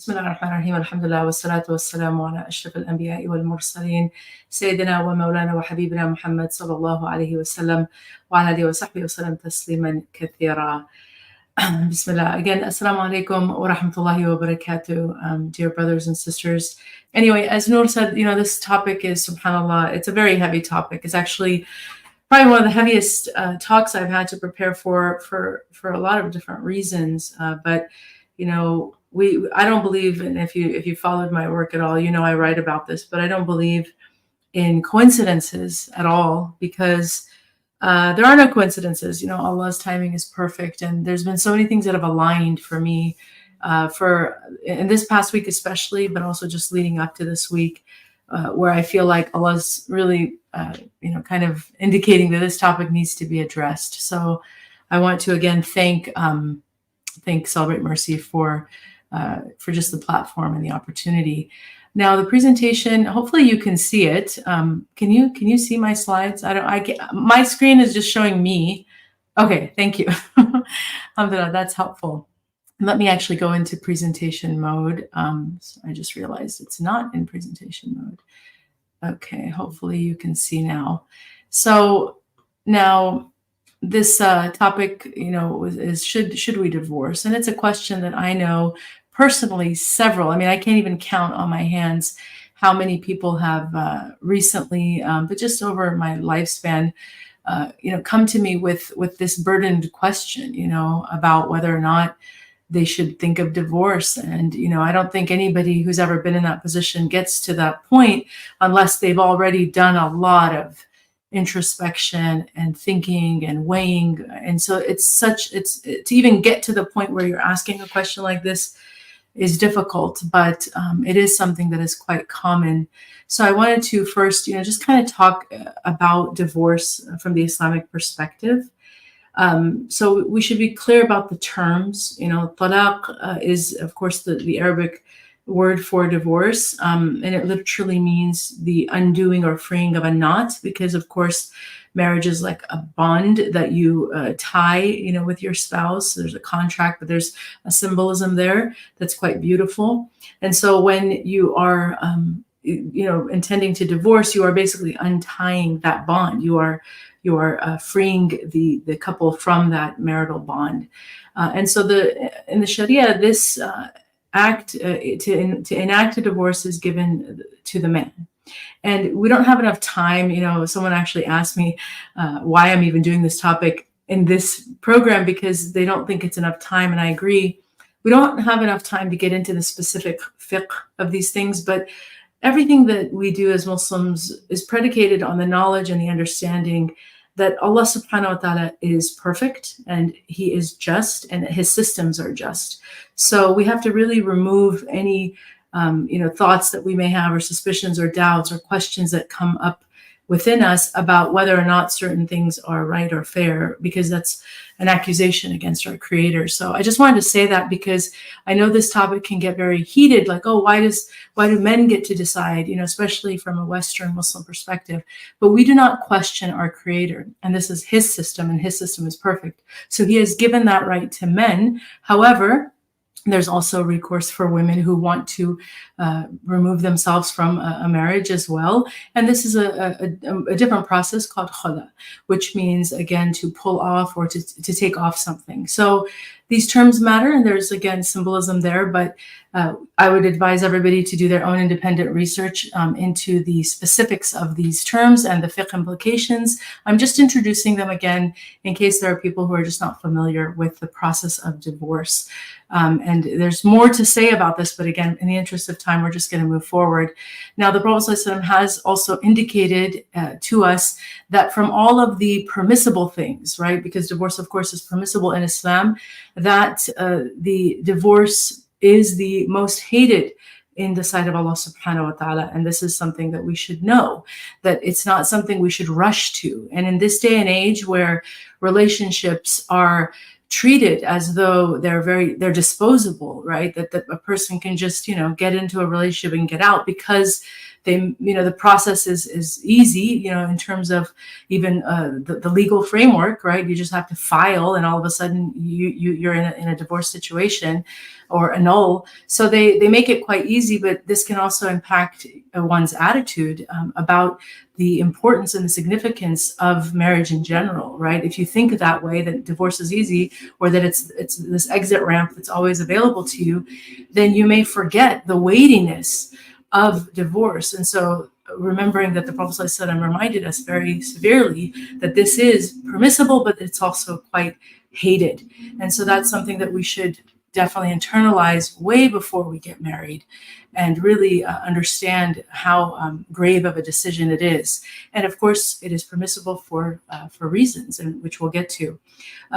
بسم الله الرحمن الرحيم الحمد لله والصلاة والسلام على أشرف الأنبياء والمرسلين سيدنا ومولانا وحبيبنا محمد صلى الله عليه وسلم وعلى آله وصحبه وسلم تسليما كثيرا. Bismillah. Again, Assalamu alaikum wa rahmatullahi wa barakatuh, dear brothers and sisters. Anyway, as Noor said, this topic is, subhanAllah, it's a very heavy topic. It's actually probably one of the heaviest talks I've had to prepare for a lot of different reasons. But I don't believe, and if you followed my work at all, I write about this, but I don't believe in coincidences at all, because there are no coincidences. Allah's timing is perfect, and there's been so many things that have aligned for me in this past week especially, but also just leading up to this week, where I feel like Allah's really kind of indicating that this topic needs to be addressed. So I want to again thank Celebrate Mercy for just the platform and the opportunity. Now the presentation, hopefully you can see it. Can you see my slides? My screen is just showing me. Okay, thank you. Alhamdulillah, that's helpful. Let me actually go into presentation mode. So I just realized it's not in presentation mode. Okay, hopefully you can see now. So now this topic, is should we divorce? And it's a question that I know personally I can't even count on my hands how many people have recently, but just over my lifespan, come to me with this burdened question, about whether or not they should think of divorce. And, I don't think anybody who's ever been in that position gets to that point unless they've already done a lot of introspection and thinking and weighing. And so it's to even get to the point where you're asking a question like this is difficult, but it is something that is quite common. So I wanted to first, just kind of talk about divorce from the Islamic perspective. So we should be clear about the terms. Talaq is, of course, the Arabic word for divorce, and it literally means the undoing or freeing of a knot, because, of course, marriage is like a bond that you tie, with your spouse. There's a contract, but there's a symbolism there that's quite beautiful. And so when you are, intending to divorce, you are basically untying that bond. You are freeing the couple from that marital bond. And so in the Sharia, this act to enact a divorce is given to the man. And we don't have enough time. Someone actually asked me why I'm even doing this topic in this program, because they don't think it's enough time. And I agree. We don't have enough time to get into the specific fiqh of these things, but everything that we do as Muslims is predicated on the knowledge and the understanding that Allah subhanahu wa ta'ala is perfect and he is just and his systems are just. So we have to really remove any thoughts that we may have, or suspicions or doubts or questions that come up within us about whether or not certain things are right or fair, because that's an accusation against our Creator. So I just wanted to say that, because I know this topic can get very heated, like, oh, why do men get to decide, especially from a Western Muslim perspective. But we do not question our Creator, and this is his system, and his system is perfect. So he has given that right to men. However, there's also recourse for women who want to remove themselves from a marriage as well. And this is a different process called khala, which means, again, to pull off or to take off something. So these terms matter, and there's, again, symbolism there, but I would advise everybody to do their own independent research into the specifics of these terms and the fiqh implications. I'm just introducing them again in case there are people who are just not familiar with the process of divorce. And there's more to say about this, but again, in the interest of time, we're just going to move forward. Now, the Prophet ﷺ has also indicated to us that from all of the permissible things, right, because divorce, of course, is permissible in Islam, that the divorce is the most hated in the sight of Allah subhanahu wa ta'ala. And this is something that we should know, that it's not something we should rush to. And in this day and age where relationships are treated as though they're disposable, right? That a person can just, get into a relationship and get out, because the process is easy, in terms of even the legal framework, right? You just have to file, and all of a sudden you're in a divorce situation or annul. So they make it quite easy, but this can also impact one's attitude about the importance and the significance of marriage in general, right? If you think that way, that divorce is easy, or that it's this exit ramp that's always available to you, then you may forget the weightiness of divorce. And so remembering that the Prophet ﷺ reminded us very severely that this is permissible, but it's also quite hated. And so that's something that we should definitely internalize way before we get married, and really understand how grave of a decision it is. And of course, it is permissible for reasons, and which we'll get to.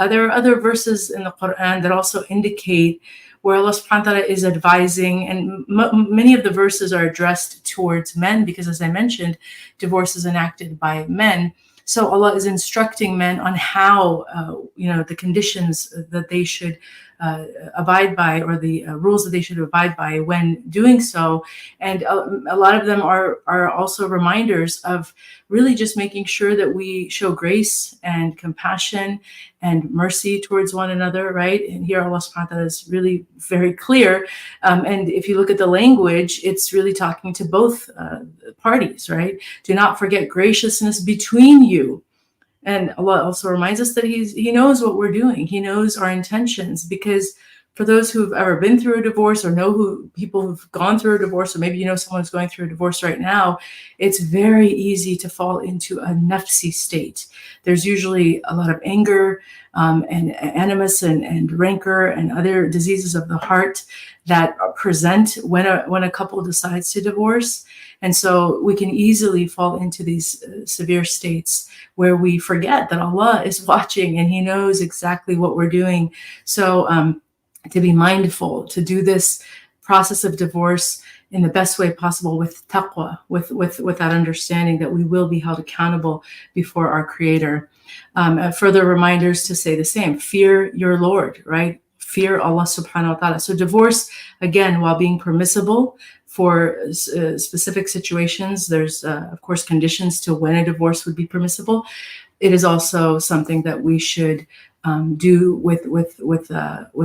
There are other verses in the Quran that also indicate where Allah subhanahu wa ta'ala is advising, and many of the verses are addressed towards men, because as I mentioned, divorce is enacted by men. So Allah is instructing men on how, the conditions that they should abide by, or the rules that they should abide by when doing so. And a lot of them are also reminders of really just making sure that we show grace and compassion and mercy towards one another, right? And here Allah subhanahu wa ta'ala is really very clear. And if you look at the language, it's really talking to both parties, right? Do not forget graciousness between you. And Allah also reminds us that He knows what we're doing. He knows our intentions, because for those who've ever been through a divorce, or know people who've gone through a divorce, or maybe someone who's going through a divorce right now, it's very easy to fall into a nafsi state. There's usually a lot of anger and animus and rancor and other diseases of the heart that present when a couple decides to divorce. And so we can easily fall into these severe states where we forget that Allah is watching and He knows exactly what we're doing. So to be mindful, to do this process of divorce in the best way possible, with taqwa, with that understanding that we will be held accountable before our Creator. Further reminders to say the same: fear your Lord, right? Fear Allah subhanahu wa ta'ala. So divorce, again, while being permissible for specific situations, there's of course conditions to when a divorce would be permissible. It is also something that we should do with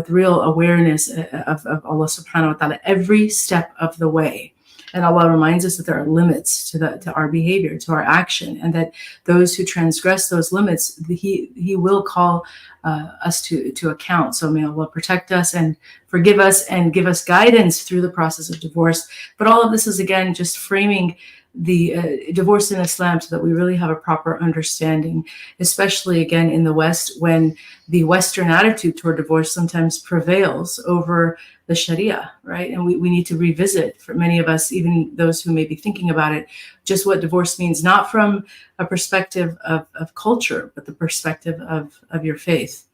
real awareness of Allah subhanahu wa ta'ala every step of the way. And Allah reminds us that there are limits to our behavior, to our action, and that those who transgress those limits, He will call us to account. So may Allah protect us and forgive us and give us guidance through the process of divorce. But all of this is, again, just framing the divorce in Islam so that we really have a proper understanding, especially, again, in the West, when the Western attitude toward divorce sometimes prevails over the Sharia, right? And we need to revisit, for many of us, even those who may be thinking about it, just what divorce means, not from a perspective of culture, but the perspective of your faith.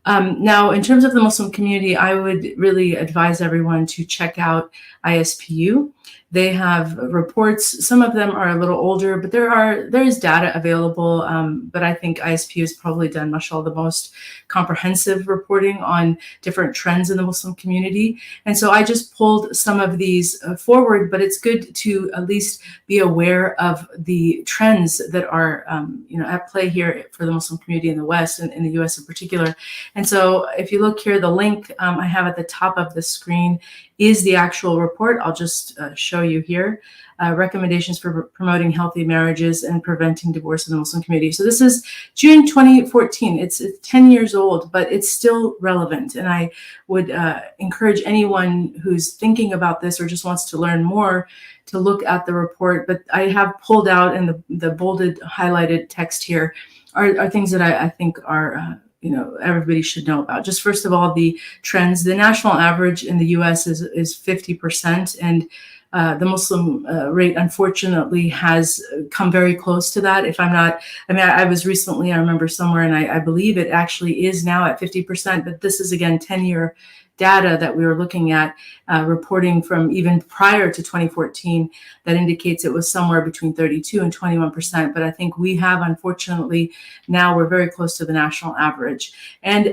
Now, in terms of the Muslim community, I would really advise everyone to check out ISPU. They have reports. Some of them are a little older, but there is data available. But I think ISPU has probably done, mashallah, the most comprehensive reporting on different trends in the Muslim community. And so I just pulled some of these forward, but it's good to at least be aware of the trends that are at play here for the Muslim community in the West and in the US in particular. And so if you look here, the link I have at the top of the screen is the actual report. I'll just show you here. Recommendations for promoting healthy marriages and preventing divorce in the Muslim community. So this is June 2014. It's 10 years old, but it's still relevant. And I would encourage anyone who's thinking about this or just wants to learn more to look at the report. But I have pulled out, in the bolded, highlighted text here are things that I think are everybody should know about. Just first of all, the trends. The national average in the US is 50%, and the Muslim rate, unfortunately, has come very close to that. If I'm not, I was recently, I remember somewhere, and I believe it actually is now at 50%, but this is, again, 10-year data that we were looking at, reporting from even prior to 2014, that indicates it was somewhere between 32 and 21%. But I think we have, unfortunately, now we're very close to the national average. And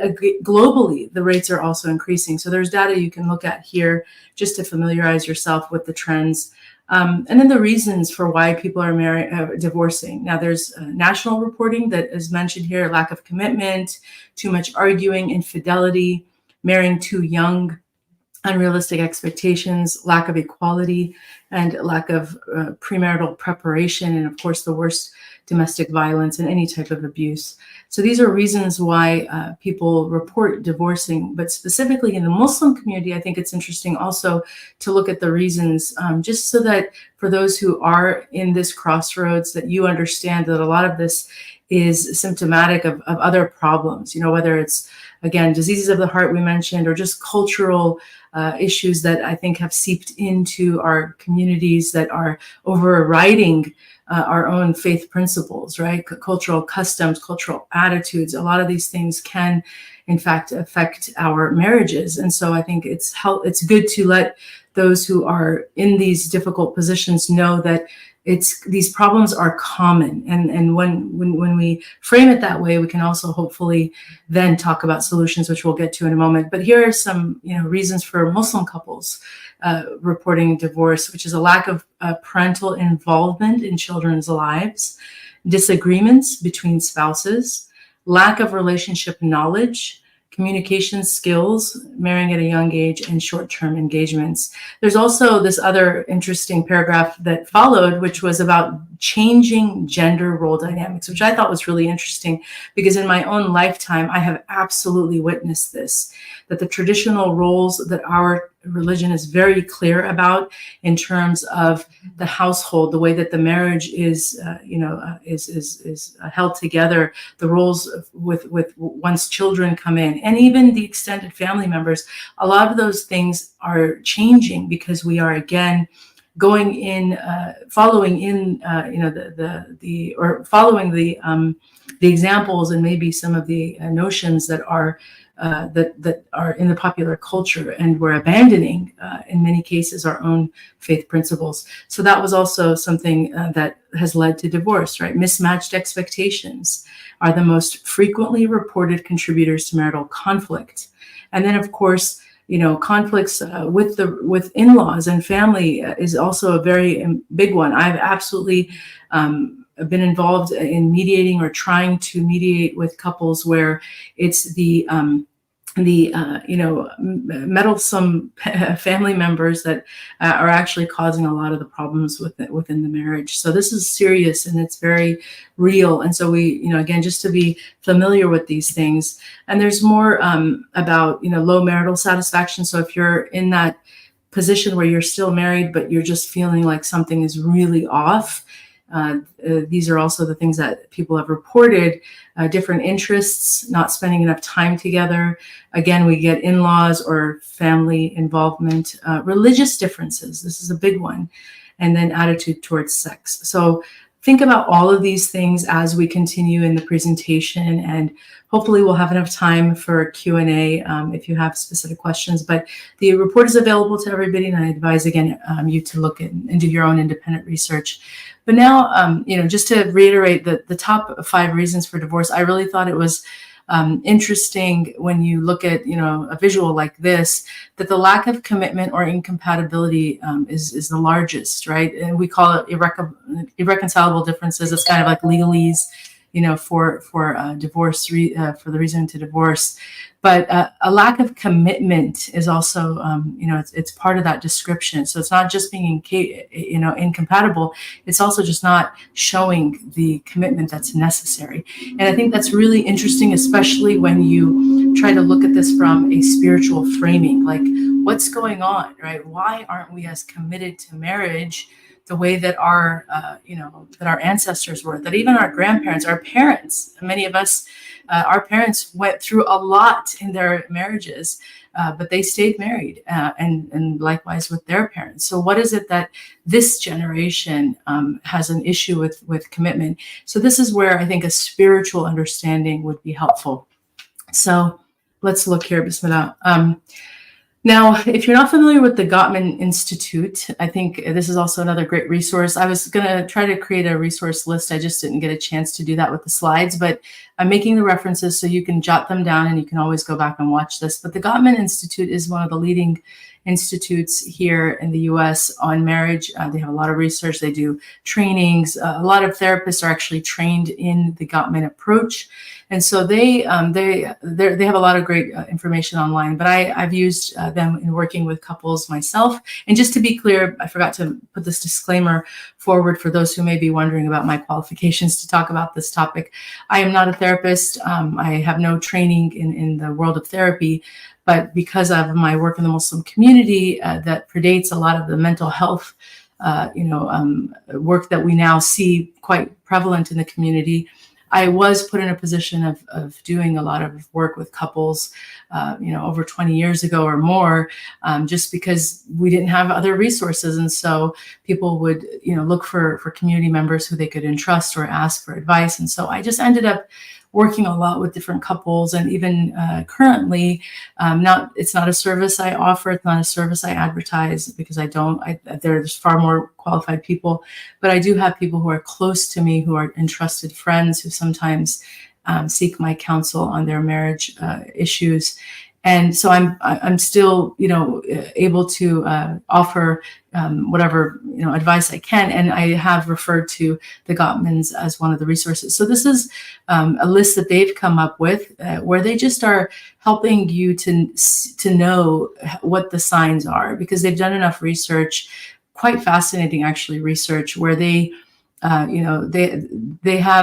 globally, the rates are also increasing. So there's data you can look at here just to familiarize yourself with the trends. And then the reasons for why people are divorcing. Now, there's national reporting that is mentioned here: lack of commitment, too much arguing, infidelity, marrying too young, unrealistic expectations, lack of equality, and lack of premarital preparation, and of course, the worst, domestic violence and any type of abuse. So these are reasons why people report divorcing. But specifically in the Muslim community, I think it's interesting also to look at the reasons, just so that for those who are in this crossroads, that you understand that a lot of this is symptomatic of other problems, whether it's, again, diseases of the heart we mentioned, or just cultural issues that I think have seeped into our communities that are overriding our own faith principles, right? Cultural customs, cultural attitudes. A lot of these things can, in fact, affect our marriages. And so I think it's good to let those who are in these difficult positions know that these problems are common, and when we frame it that way, we can also hopefully then talk about solutions, which we'll get to in a moment. But here are some reasons for Muslim couples reporting divorce, which is a lack of parental involvement in children's lives, disagreements between spouses, lack of relationship knowledge, communication skills, marrying at a young age, and short-term engagements. There's also this other interesting paragraph that followed, which was about changing gender role dynamics, which I thought was really interesting, because in my own lifetime, I have absolutely witnessed this, that the traditional roles that our religion is very clear about in terms of the household, the way that the marriage is held together, the roles with once children come in, and even the extended family members. A lot of those things are changing because we are again going in, following in, following the examples and maybe some of the notions that are that are in the popular culture, and we're abandoning, in many cases, our own faith principles. So that was also something that has led to divorce, right? Mismatched expectations are the most frequently reported contributors to marital conflict. And then, of course, conflicts with in-laws and family is also a very big one. I've absolutely been involved in mediating or trying to mediate with couples where it's the meddlesome family members that are actually causing a lot of the problems within the marriage. So this is serious and it's very real. And so we, again, just to be familiar with these things. And there's more about, low marital satisfaction. So if you're in that position where you're still married, but you're just feeling like something is really off, these are also the things that people have reported. Different interests, not spending enough time together. Again, we get in-laws or family involvement, religious differences. This is a big one. And then attitude towards sex. So think about all of these things as we continue in the presentation, and hopefully we'll have enough time for Q&A if you have specific questions. But the report is available to everybody, and I advise, again, you to look at and do your own independent research. But now, just to reiterate the top 5 reasons for divorce, I really thought it was interesting when you look at, a visual like this, that the lack of commitment or incompatibility is the largest, right? And we call it irreconcilable differences. It's kind of like legalese, for divorce, for the reason to divorce. But a lack of commitment is also, it's part of that description. So it's not just being, incompatible. It's also just not showing the commitment that's necessary. And I think that's really interesting, especially when you try to look at this from a spiritual framing, like what's going on, right? Why aren't we as committed to marriage the way that our, that our ancestors were, that even our grandparents, our parents, many of us, our parents went through a lot in their marriages, but they stayed married, and likewise with their parents. So what is it that this generation has an issue with commitment? So this is where I think a spiritual understanding would be helpful. So let's look here, Bismillah. Now, if you're not familiar with the Gottman Institute, I think this is also another great resource. I was going to try to create a resource list. I just didn't get a chance to do that with the slides, but I'm making the references so you can jot them down and you can always go back and watch this. But the Gottman Institute is one of the leading institutes here in the US on marriage. They have a lot of research. They do trainings. A lot of therapists are actually trained in the Gottman approach. And so they have a lot of great information online, but I've used them in working with couples myself. And just to be clear, I forgot to put this disclaimer forward for those who may be wondering about my qualifications to talk about this topic. I am not a therapist. I have no training in the world of therapy, but because of my work in the Muslim community that predates a lot of the mental health work that we now see quite prevalent in the community, I was put in a position of doing a lot of work with couples, over 20 years ago or more, just because we didn't have other resources. And so people would, look for community members who they could entrust or ask for advice. And so I just ended up working a lot with different couples, and even currently, it's not a service I offer. It's not a service I advertise because there's far more qualified people, but I do have people who are close to me, who are entrusted friends, who sometimes seek my counsel on their marriage issues. And so I'm still, able to offer whatever, advice I can. And I have referred to the Gottmans as one of the resources. So this is a list that they've come up with where they just are helping you to know what the signs are, because they've done enough research, quite fascinating, actually, research where they have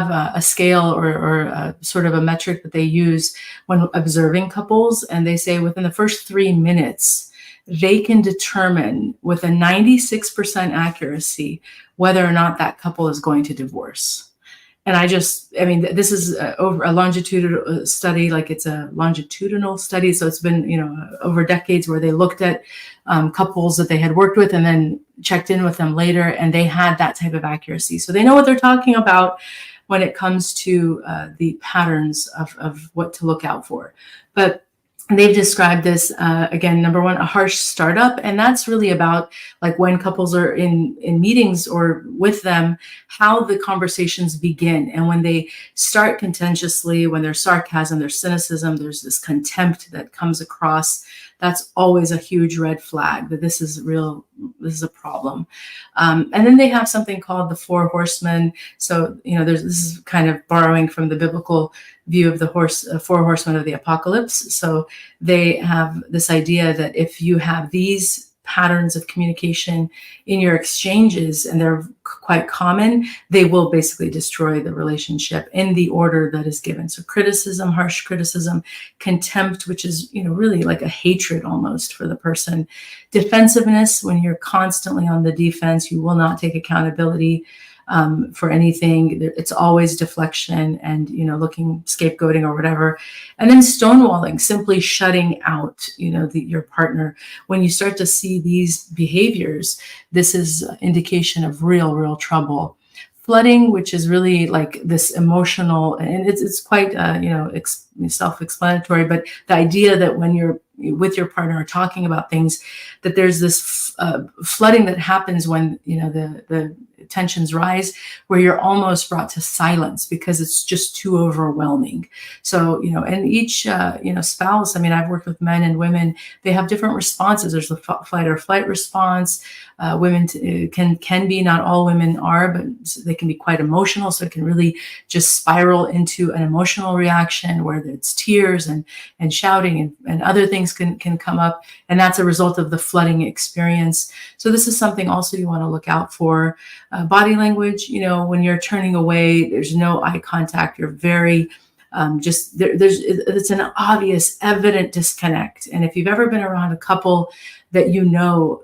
a scale or sort of a metric that they use when observing couples. And they say within the first 3 minutes, they can determine with a 96% accuracy whether or not that couple is going to divorce. And this is over a longitudinal study, like it's a longitudinal study. So it's been, over decades, where they looked at couples that they had worked with and then checked in with them later, and they had that type of accuracy. So they know what they're talking about when it comes to the patterns of what to look out for. But they've described this, again, number one, a harsh startup. And that's really about like when couples are in meetings or with them, how the conversations begin. And when they start contentiously, when there's sarcasm, there's cynicism, there's this contempt that comes across, that's always a huge red flag that this is a problem. And then they have something called the 4 Horsemen. So, this is kind of borrowing from the biblical view of the 4 Horsemen of the Apocalypse. So they have this idea that if you have these patterns of communication in your exchanges, and they're quite common, they will basically destroy the relationship in the order that is given. So criticism, harsh criticism, contempt, which is, really like a hatred almost for the person. Defensiveness, when you're constantly on the defense, you will not take accountability for anything. It's always deflection and, looking scapegoating or whatever. And then stonewalling, simply shutting out, your partner. When you start to see these behaviors, this is indication of real trouble. Flooding, which is really like this emotional, and it's quite, self-explanatory, but the idea that when you're with your partner or talking about things, that there's this flooding that happens when, the tensions rise, where you're almost brought to silence because it's just too overwhelming. So, and each, spouse, I've worked with men and women, they have different responses. There's the fight or flight response. Women can be, not all women are, but they can be quite emotional. So it can really just spiral into an emotional reaction where it's tears and shouting and other things can come up. And that's a result of the flooding experience. So this is something also you want to look out for. Body language, when you're turning away, there's no eye contact. You're very it's an obvious, evident disconnect. And if you've ever been around a couple that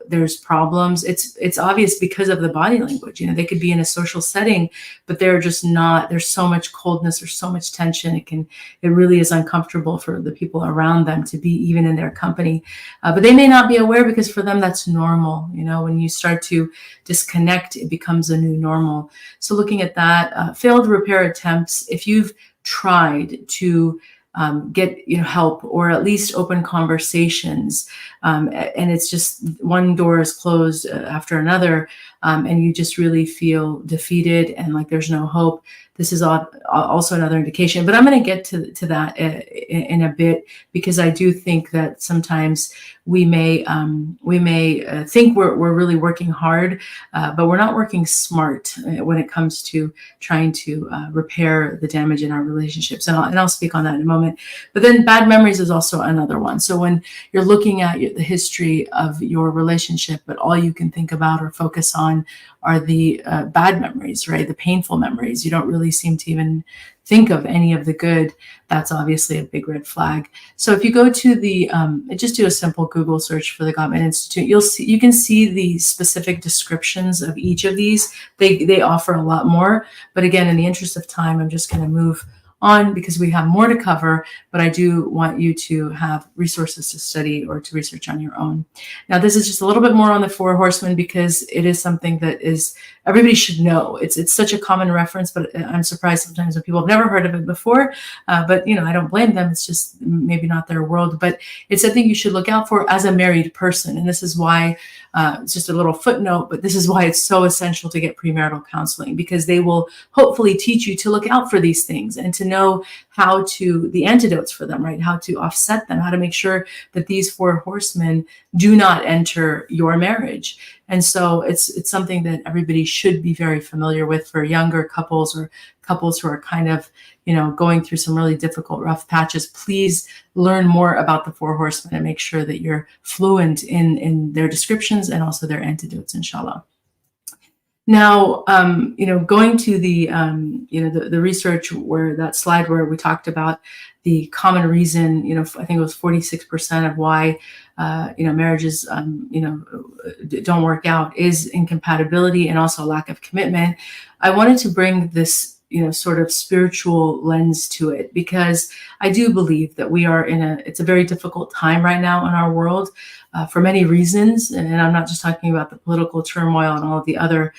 there's problems, it's obvious because of the body language. They could be in a social setting, but they're just not. There's so much coldness, there's so much tension. It really is uncomfortable for the people around them to be even in their company. But they may not be aware, because for them that's normal. When you start to disconnect, it becomes a new normal. So looking at that, failed repair attempts. If you've tried to get help, or at least open conversations. And it's just one door is closed after another, and you just really feel defeated and like there's no hope. This is also another indication, but I'm going to get to that in a bit, because I do think that sometimes we may think we're really working hard, but we're not working smart when it comes to trying to repair the damage in our relationships. And I'll speak on that in a moment. But then bad memories is also another one. So when you're looking at the history of your relationship, but all you can think about or focus on are the bad memories, right? The painful memories. You don't really seem to even think of any of the good. That's obviously a big red flag. So if you go to the, just do a simple Google search for the Gottman Institute, you can see the specific descriptions of each of these. They offer a lot more, but again, in the interest of time, I'm just going to move on because we have more to cover, but I do want you to have resources to study or to research on your own. Now, this is just a little bit more on the Four Horsemen because it is something that is everybody should know. It's such a common reference, but I'm surprised sometimes when people have never heard of it before. But I don't blame them. It's just maybe not their world. But it's something you should look out for as a married person, and this is why. It's just a little footnote, but this is why it's so essential to get premarital counseling, because they will hopefully teach you to look out for these things and to know how to, the antidotes for them, right? How to offset them, how to make sure that these four horsemen do not enter your marriage. And so it's something that everybody should be very familiar with for younger couples or couples who are kind of, going through some really difficult, rough patches. Please learn more about the Four Horsemen and make sure that you're fluent in their descriptions and also their antidotes, inshallah. Now, going to the research where that slide where we talked about the common reason, I think it was 46% of why, marriages, don't work out is incompatibility and also lack of commitment. I wanted to bring this, sort of spiritual lens to it, because I do believe that we are it's a very difficult time right now in our world for many reasons. And I'm not just talking about the political turmoil and all of the other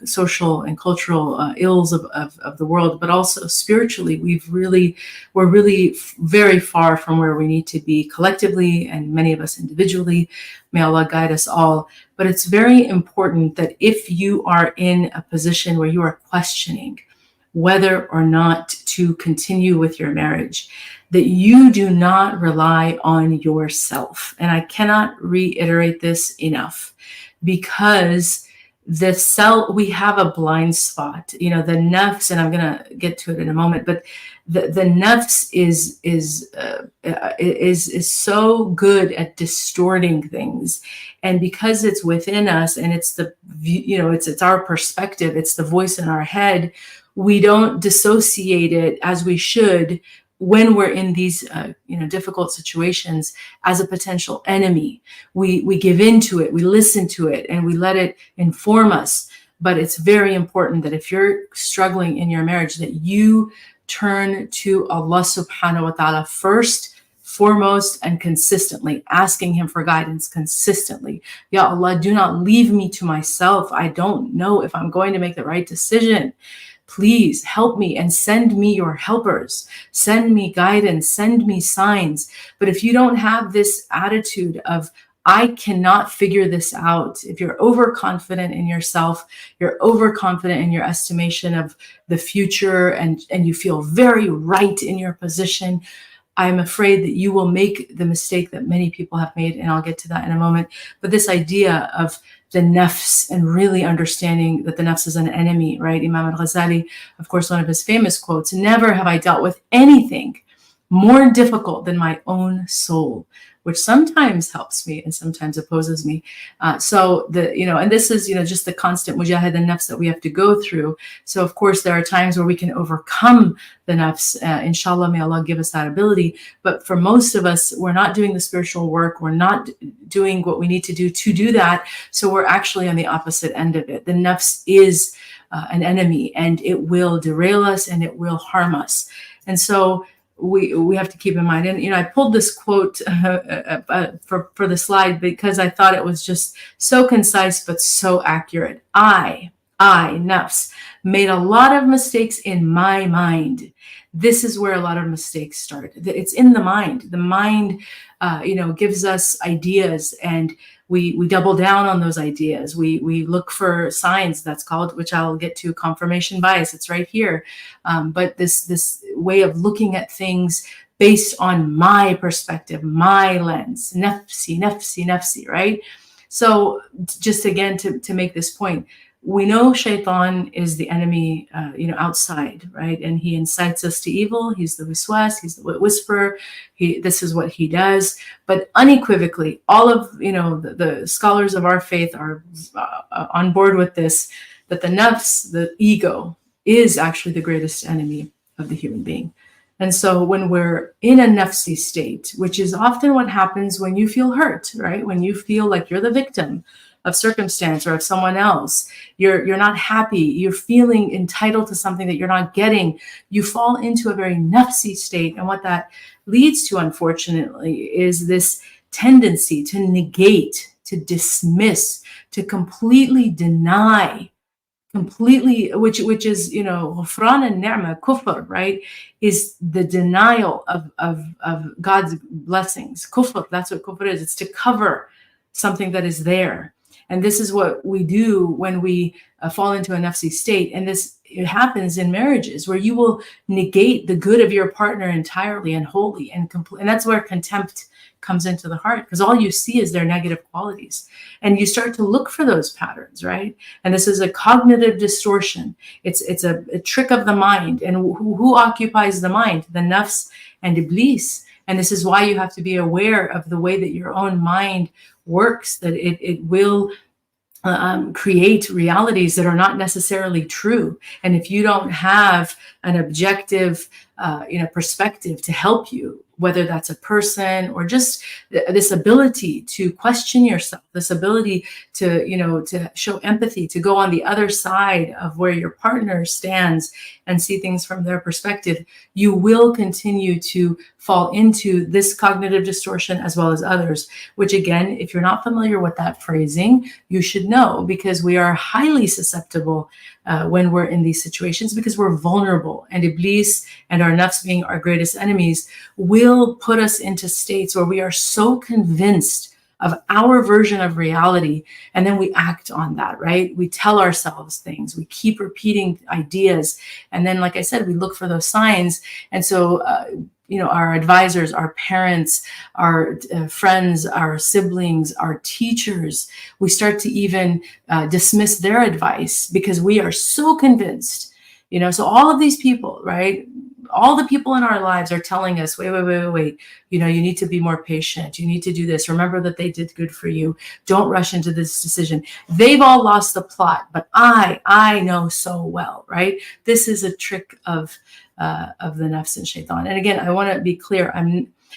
social and cultural ills of the world, but also spiritually, we're really very far from where we need to be collectively, and many of us individually. May Allah guide us all. But it's very important that if you are in a position where you are questioning whether or not to continue with your marriage, that you do not rely on yourself. And I cannot reiterate this enough, because we have a blind spot, the nafs, and I'm going to get to it in a moment, but the nafs is so good at distorting things. And because it's within us and it's it's our perspective, it's the voice in our head, we don't dissociate it as we should when we're in these difficult situations as a potential enemy. We give into it, we listen to it, and we let it inform us. But it's very important that if you're struggling in your marriage, that you turn to Allah subhanahu wa ta'ala first, foremost, and consistently, asking him for guidance consistently. Ya Allah, do not leave me to myself. I don't know if I'm going to make the right decision. Please help me and send me your helpers, send me guidance, send me signs. But if you don't have this attitude of, I cannot figure this out, if you're overconfident in yourself, you're overconfident in your estimation of the future, and you feel very right in your position, I'm afraid that you will make the mistake that many people have made, and I'll get to that in a moment. But this idea of the nafs and really understanding that the nafs is an enemy, right? Imam al-Ghazali, of course, one of his famous quotes, "Never have I dealt with anything more difficult than my own soul," which sometimes helps me and sometimes opposes me. And this is, just the constant mujahid and nafs that we have to go through. So of course, there are times where we can overcome the nafs. Inshallah, may Allah give us that ability. But for most of us, we're not doing the spiritual work. We're not doing what we need to do that. So we're actually on the opposite end of it. The nafs is an enemy, and it will derail us and it will harm us. And so we have to keep in mind, and I pulled this quote for the slide because I thought it was just so concise but so accurate. I, nafs, made a lot of mistakes in my mind. This is where a lot of mistakes start. It's in the mind. The mind, gives us ideas, and we double down on those ideas. We look for signs, that's called, which I'll get to, confirmation bias. It's right here. But this way of looking at things based on my perspective, my lens, nafsi, right? So just again, to make this point, we know shaitan is the enemy, outside, right? And he incites us to evil. He's the waswas, he's the whisperer. This is what he does. But unequivocally, all of, the scholars of our faith are on board with this, that the nafs, the ego, is actually the greatest enemy of the human being. And so when we're in a nafsi state, which is often what happens when you feel hurt, right? When you feel like you're the victim of circumstance or of someone else, you're not happy, you're feeling entitled to something that you're not getting, you fall into a very nafsi state. And what that leads to, unfortunately, is this tendency to negate, to dismiss, to completely deny, which is, ghufran and ni'mah, kufr, right, is the denial of God's blessings. Kufr, that's what kufr is. It's to cover something that is there. And this is what we do when we fall into a nafsi state. And it happens in marriages where you will negate the good of your partner entirely and wholly and complete. And that's where contempt comes into the heart, because all you see is their negative qualities. And you start to look for those patterns, right? And this is a cognitive distortion. It's a trick of the mind. And who occupies the mind? The nafs and iblis. And this is why you have to be aware of the way that your own mind works, that it will create realities that are not necessarily true. And if you don't have an objective perspective to help you, whether that's a person or just this ability to question yourself, this ability to show empathy, to go on the other side of where your partner stands and see things from their perspective, you will continue to fall into this cognitive distortion as well as others, which again, if you're not familiar with that phrasing, you should know, because we are highly susceptible when we're in these situations, because we're vulnerable, and Iblis and our nafs, being our greatest enemies, will put us into states where we are so convinced of our version of reality, and then we act on that, right? We tell ourselves things, we keep repeating ideas, and then, like I said, we look for those signs. And so our advisors, our parents, our friends, our siblings, our teachers, we start to even dismiss their advice because we are so convinced, so all of these people, right? All the people in our lives are telling us, wait, you need to be more patient. You need to do this. Remember that they did good for you. Don't rush into this decision. They've all lost the plot, but I know so well, right? This is a trick of the nafs and shaitan. And again, I want to be clear.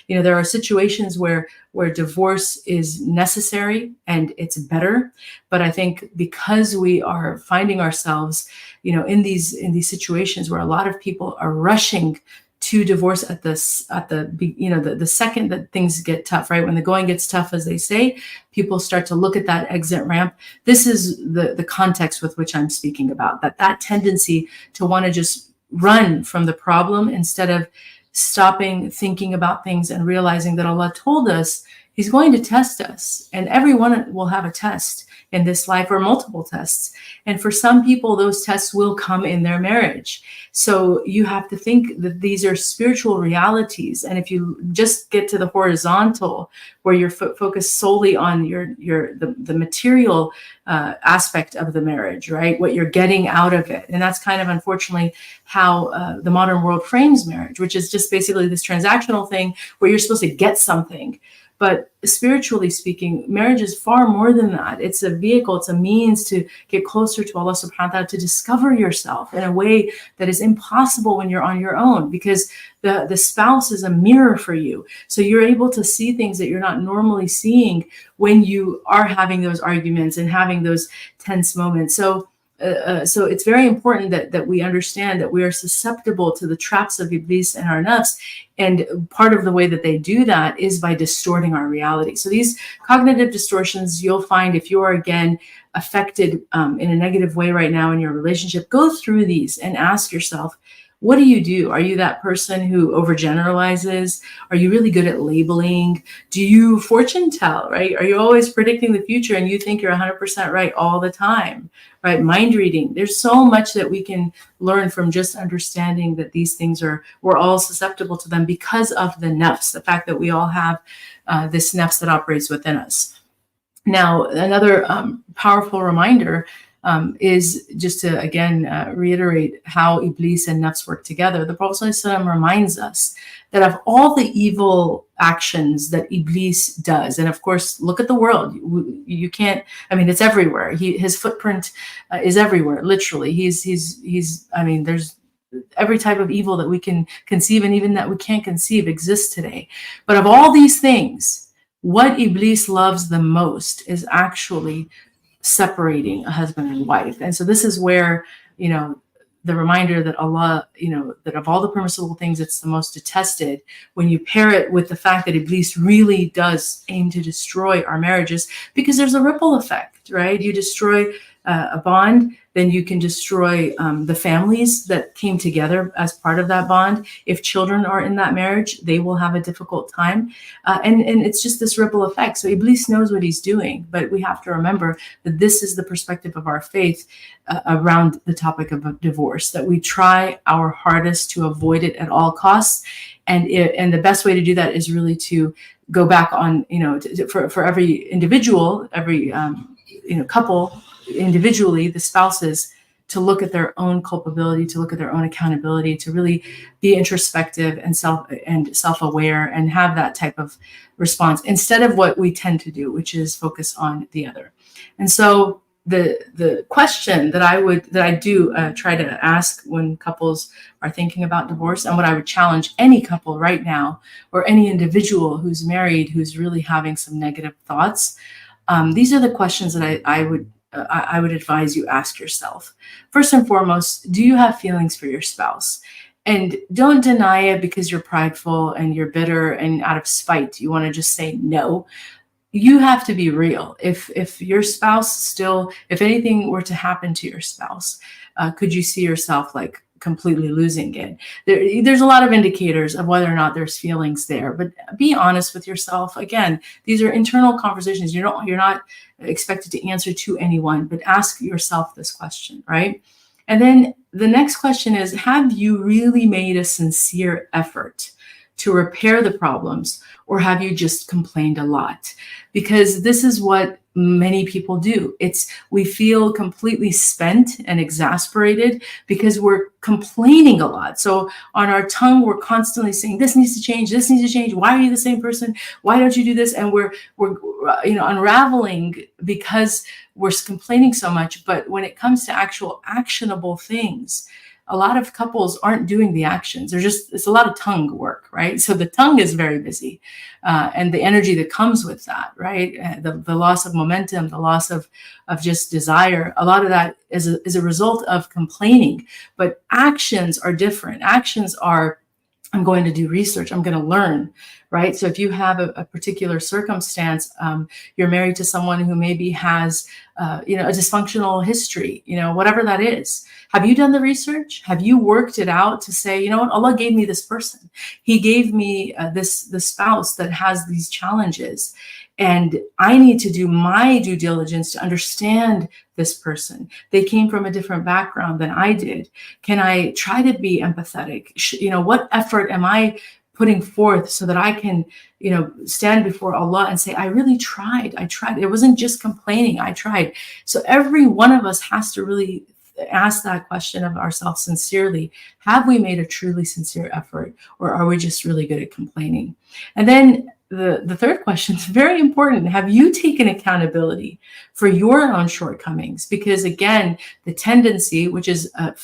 There are situations where divorce is necessary and it's better, but I think because we are finding ourselves, in these situations where a lot of people are rushing to divorce at the second that things get tough, right? When the going gets tough, as they say, people start to look at that exit ramp. This is the context with which I'm speaking about, that tendency to want to just run from the problem instead of stopping, thinking about things, and realizing that Allah told us He's going to test us, and everyone will have a test in this life, or multiple tests. And for some people, those tests will come in their marriage. So you have to think that these are spiritual realities. And if you just get to the horizontal, where you're focused solely on the material aspect of the marriage, right? What you're getting out of it. And that's kind of, unfortunately, how the modern world frames marriage, which is just basically this transactional thing where you're supposed to get something. But spiritually speaking, marriage is far more than that. It's a vehicle, it's a means to get closer to Allah subhanahu wa ta'ala, to discover yourself in a way that is impossible when you're on your own, because the spouse is a mirror for you. So you're able to see things that you're not normally seeing when you are having those arguments and having those tense moments. So it's very important that we understand that we are susceptible to the traps of Iblis and our nafs. And part of the way that they do that is by distorting our reality. So these cognitive distortions, you'll find if you are, again, affected in a negative way right now in your relationship, go through these and ask yourself, What do you do? Are you that person who overgeneralizes? Are you really good at labeling? Do you fortune tell, right? Are you always predicting the future and you think you're 100% right all the time, right? Mind reading. There's so much that we can learn from just understanding that these things we're all susceptible to them because of the nafs, the fact that we all have this nafs that operates within us. Now, another powerful reminder is just to, again, reiterate how Iblis and nafs work together. The Prophet ﷺ reminds us that of all the evil actions that Iblis does, and of course, look at the world. You can't, I mean, it's everywhere. His footprint is everywhere, literally. I mean, there's every type of evil that we can conceive and even that we can't conceive exists today. But of all these things, what Iblis loves the most is actually separating a husband and wife. And so this is where, the reminder that Allah, that of all the permissible things, it's the most detested. When you pair it with the fact that Iblis really does aim to destroy our marriages, because there's a ripple effect, right? You destroy a bond, then you can destroy the families that came together as part of that bond. If children are in that marriage, they will have a difficult time. And it's just this ripple effect. So Iblis knows what he's doing, but we have to remember that this is the perspective of our faith around the topic of divorce, that we try our hardest to avoid it at all costs. And the best way to do that is really to go back on, for every individual, every couple individually, the spouses, to look at their own culpability, to look at their own accountability, to really be introspective and self-aware and have that type of response instead of what we tend to do, which is focus on the other. And so the question that I do try to ask when couples are thinking about divorce, and what I would challenge any couple right now or any individual who's married who's really having some negative thoughts, these are the questions that I would advise you ask yourself. First and foremost, do you have feelings for your spouse? And don't deny it because you're prideful and you're bitter and out of spite, you want to just say no. You have to be real. If your spouse if anything were to happen to your spouse, could you see yourself like completely losing it? There's a lot of indicators of whether or not there's feelings there, but be honest with yourself. Again, these are internal conversations. You're not expected to answer to anyone, but ask yourself this question, right? And then the next question is, have you really made a sincere effort to repair the problems, or have you just complained a lot? Because this is what many people do. We feel completely spent and exasperated because we're complaining a lot. So on our tongue, we're constantly saying, this needs to change, this needs to change. Why are you the same person? Why don't you do this? And we're unraveling because we're complaining so much. But when it comes to actual actionable things, a lot of couples aren't doing the actions. It's a lot of tongue work, right? So the tongue is very busy, and the energy that comes with that, right? The loss of momentum, the loss of just desire, a lot of that is a result of complaining. But actions are different. Actions are, I'm going to do research, I'm going to learn, right? So if you have a particular circumstance, you're married to someone who maybe has, a dysfunctional history, whatever that is. Have you done the research? Have you worked it out to say, you know what, Allah gave me this person. He gave me this spouse that has these challenges. And I need to do my due diligence to understand this person. They came from a different background than I did. Can I try to be empathetic? What effort am I putting forth so that I can, stand before Allah and say, I really tried. I tried. It wasn't just complaining. I tried. So every one of us has to really ask that question of ourselves sincerely. Have we made a truly sincere effort, or are we just really good at complaining? And then the third question is very important. Have you taken accountability for your own shortcomings? Because again, the tendency, which is a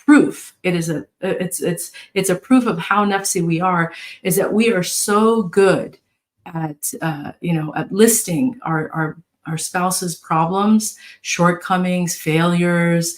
proof, it's a proof of how nafsi we are, is that we are so good at at listing our spouse's problems, shortcomings, failures.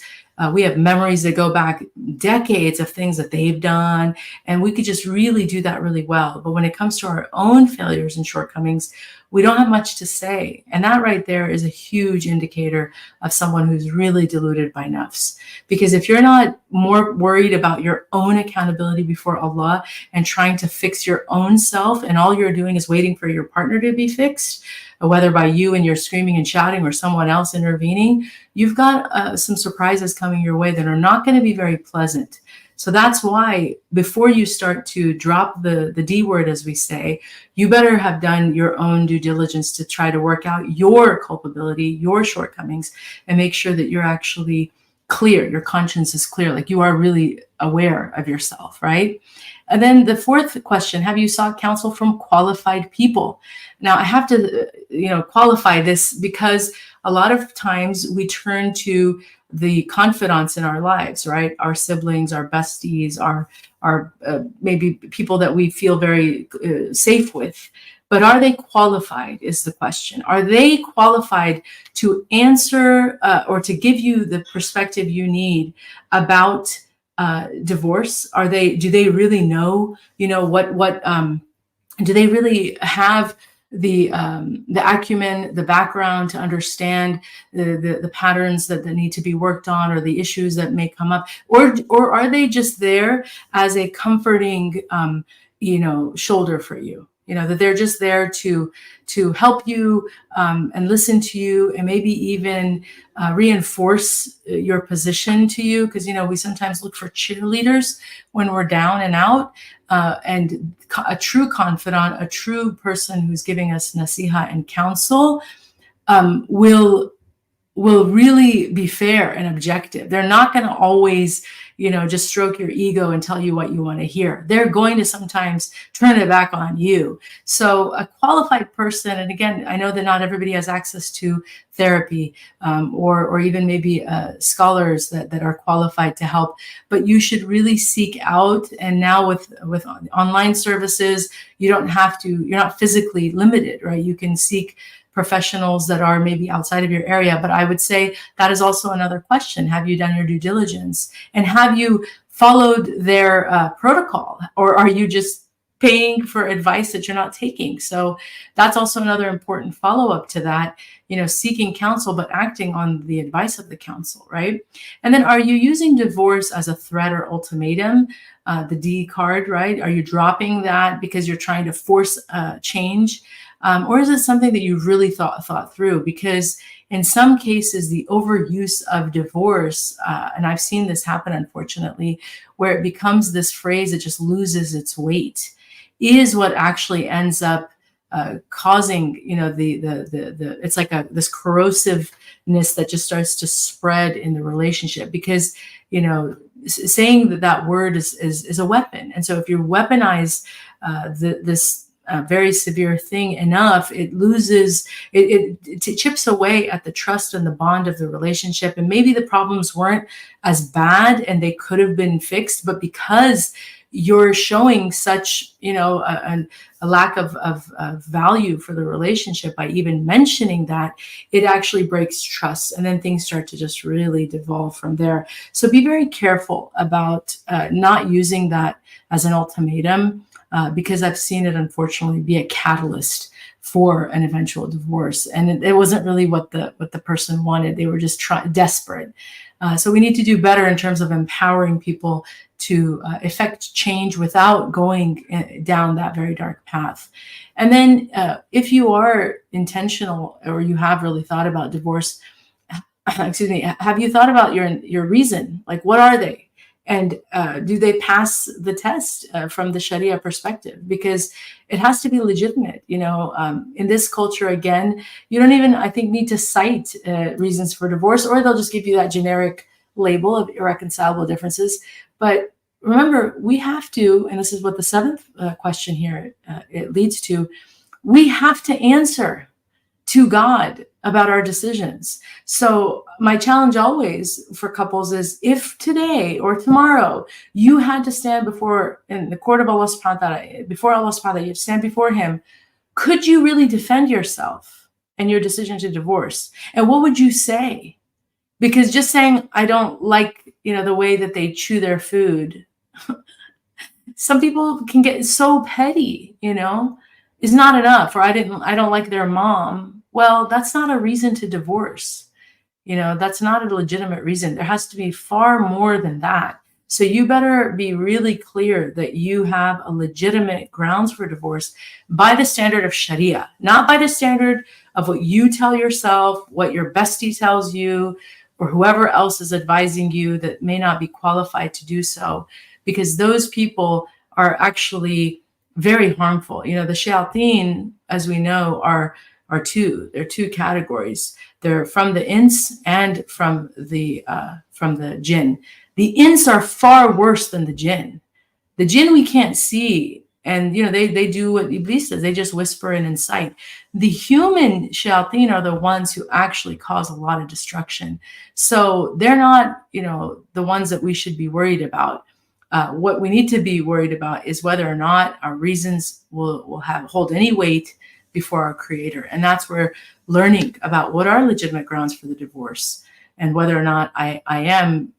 We have memories that go back decades of things that they've done, and we could just really do that really well. But when it comes to our own failures and shortcomings, we don't have much to say. And that right there is a huge indicator of someone who's really deluded by nafs. Because if you're not more worried about your own accountability before Allah and trying to fix your own self, and all you're doing is waiting for your partner to be fixed, whether by you and you're screaming and shouting or someone else intervening, you've got some surprises coming your way that are not going to be very pleasant. So that's why before you start to drop the D word, as we say, you better have done your own due diligence to try to work out your culpability, your shortcomings, and make sure that you're actually clear. Your conscience is clear, like you are really aware of yourself, right? And then the fourth question, have you sought counsel from qualified people? Now, I have to, qualify this because a lot of times we turn to the confidants in our lives, right? Our siblings, our besties, our maybe people that we feel very safe with. But are they qualified is the question. Are they qualified to answer or to give you the perspective you need about divorce? Do they really know, what do they really have the acumen, the background to understand the patterns that need to be worked on, or the issues that may come up, or are they just there as a comforting shoulder for you? That they're just there to help you and listen to you, and maybe even reinforce your position to you, because we sometimes look for cheerleaders when we're down and out. And a true confidant, a true person who's giving us nasiha and counsel, will really be fair and objective. They're not going to always, just stroke your ego and tell you what you want to hear. They're going to sometimes turn it back on you. So a qualified person, and again, I know that not everybody has access to therapy or even maybe scholars that are qualified to help, but you should really seek out. And now with online services, you're not physically limited, right? You can seek professionals that are maybe outside of your area. But I would say that is also another question. Have you done your due diligence? And have you followed their protocol? Or are you just paying for advice that you're not taking? So that's also another important follow-up to that, seeking counsel, but acting on the advice of the counsel, right? And then, are you using divorce as a threat or ultimatum? The D card, right? Are you dropping that because you're trying to force change? Or is it something that you've really thought through? Because in some cases, the overuse of divorce, and I've seen this happen, unfortunately, where it becomes this phrase that just loses its weight, is what actually ends up causing, it's like this corrosiveness that just starts to spread in the relationship. Because, saying that word is a weapon. And so if you weaponize this very severe thing enough, it loses, it chips away at the trust and the bond of the relationship. And maybe the problems weren't as bad and they could have been fixed, but because you're showing such, a lack of value for the relationship by even mentioning that, it actually breaks trust. And then things start to just really devolve from there. So be very careful about not using that as an ultimatum. Because I've seen it, unfortunately, be a catalyst for an eventual divorce, and it wasn't really what the person wanted. They were just desperate. So we need to do better in terms of empowering people to effect change without going down that very dark path. And then, if you are intentional or you have really thought about divorce, excuse me, have you thought about your reason? Like, what are they? And do they pass the test from the Sharia perspective? Because it has to be legitimate. In this culture, again, you don't even, I think, need to cite reasons for divorce, or they'll just give you that generic label of irreconcilable differences. But remember, we have to, and this is what the seventh question here it leads to, we have to answer to God about our decisions. So my challenge always for couples is, if today or tomorrow you had to stand in the court of Allah subhanahu wa ta'ala, before Allah subhanahu wa ta'ala, you have to stand before him, could you really defend yourself and your decision to divorce? And what would you say? Because just saying, I don't like, the way that they chew their food, some people can get so petty, is not enough, or I don't like their mom, well, that's not a reason to divorce. That's not a legitimate reason. There has to be far more than that. So you better be really clear that you have a legitimate grounds for divorce by the standard of Sharia, not by the standard of what you tell yourself, what your bestie tells you, or whoever else is advising you that may not be qualified to do so, because those people are actually very harmful. The shayateen, as we know, are two. They're two categories. They're from the ins and from the jinn. The ins are far worse than the jinn. The jinn we can't see, and they do what Iblis does. They just whisper and incite. The human shayateen are the ones who actually cause a lot of destruction. So they're not, the ones that we should be worried about. What we need to be worried about is whether or not our reasons will hold any weight before our Creator. And that's where learning about what are legitimate grounds for the divorce, and whether or not I am,